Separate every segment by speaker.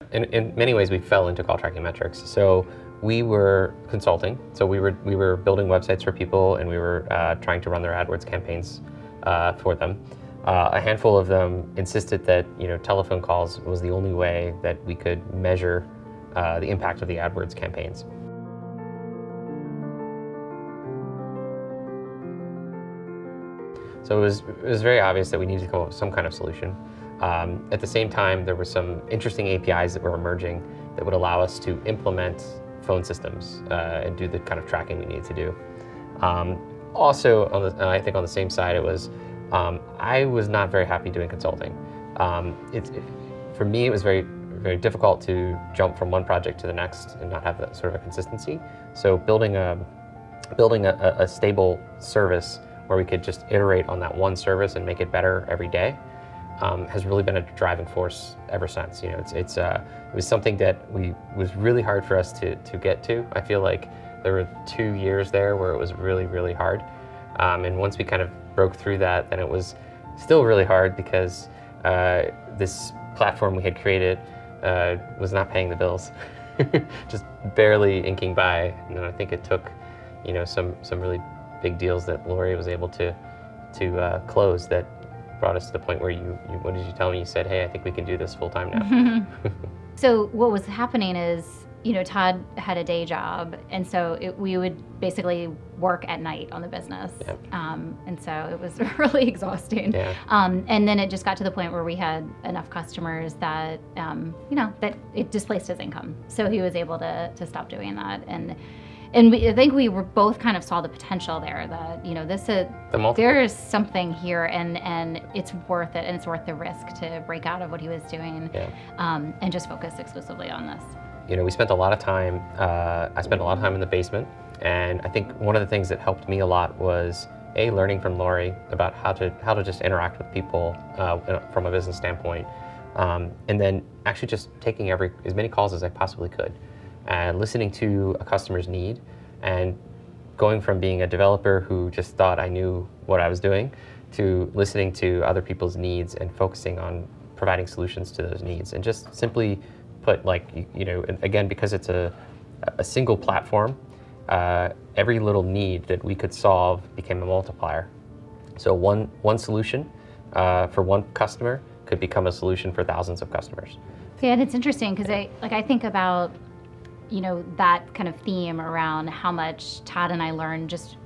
Speaker 1: In many ways, we fell into CallTrackingMetrics. So we were consulting. So we were building websites for people, and we were trying to run their AdWords campaigns for them. A handful of them insisted that telephone calls was the only way that we could measure the impact of the AdWords campaigns. So it was very obvious that we needed to come up with some kind of solution. At the same time, there were some interesting APIs that were emerging that would allow us to implement phone systems and do the kind of tracking we needed to do. Also, I think on the same side, it was I was not very happy doing consulting. For me, it was very, very difficult to jump from one project to the next and not have that sort of a consistency. So building a stable service where we could just iterate on that one service and make it better every day has really been a driving force ever since. It was something that was really hard for us to get to. I feel like there were 2 years there where it was really, really hard. And once we kind of broke through that, then it was still really hard because this platform we had created was not paying the bills, just barely inking by. And I think it took, some really big deals that Laure was able to close that brought us to the point where what did you tell me? You said, hey, I think we can do this full time now.
Speaker 2: So what was happening is, Todd had a day job, and so we would basically work at night on the business.
Speaker 1: Yep.
Speaker 2: And so it was really exhausting.
Speaker 1: Yeah.
Speaker 2: And then it just got to the point where we had enough customers that, that it displaced his income. So he was able to stop doing that. And I think we were both kind of saw the potential there that, there is something here and it's worth it, and it's worth the risk to break out of what he was doing.
Speaker 1: Yeah.
Speaker 2: And just focus exclusively on this.
Speaker 1: We spent a lot of time, I spent a lot of time in the basement, and I think one of the things that helped me a lot was learning from Laure about how to just interact with people from a business standpoint, and then actually just taking as many calls as I possibly could, and listening to a customer's need, and going from being a developer who just thought I knew what I was doing to listening to other people's needs and focusing on providing solutions to those needs, and just simply put, again, because it's a single platform, every little need that we could solve became a multiplier. So one solution for one customer could become a solution for thousands of customers.
Speaker 2: Yeah, and it's interesting because I think about that kind of theme around how much Todd and I learned just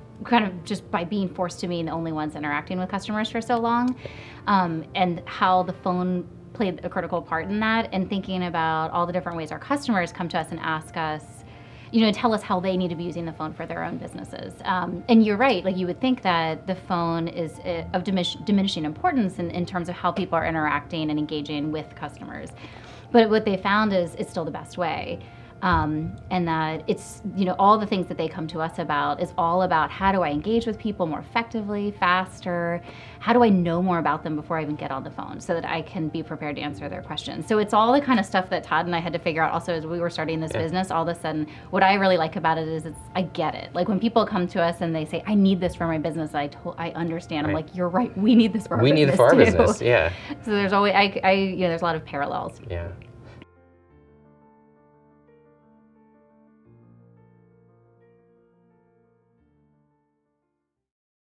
Speaker 2: by being forced to be the only ones interacting with customers for so long, and how the phone played a critical part in that, and thinking about all the different ways our customers come to us and ask us, tell us how they need to be using the phone for their own businesses. And you're right, you would think that the phone is of diminishing importance in terms of how people are interacting and engaging with customers. But what they found is it's still the best way. And that it's, all the things that they come to us about is all about how do I engage with people more effectively, faster? How do I know more about them before I even get on the phone so that I can be prepared to answer their questions? So it's all the kind of stuff that Todd and I had to figure out also as we were starting this business. All of a sudden, what I really like about it is I get it. When people come to us and they say, I need this for my business, I understand. Right. I'm like, you're right. We need this for our business.
Speaker 1: We need it for our business, yeah.
Speaker 2: So there's always, there's a lot of parallels.
Speaker 1: Yeah.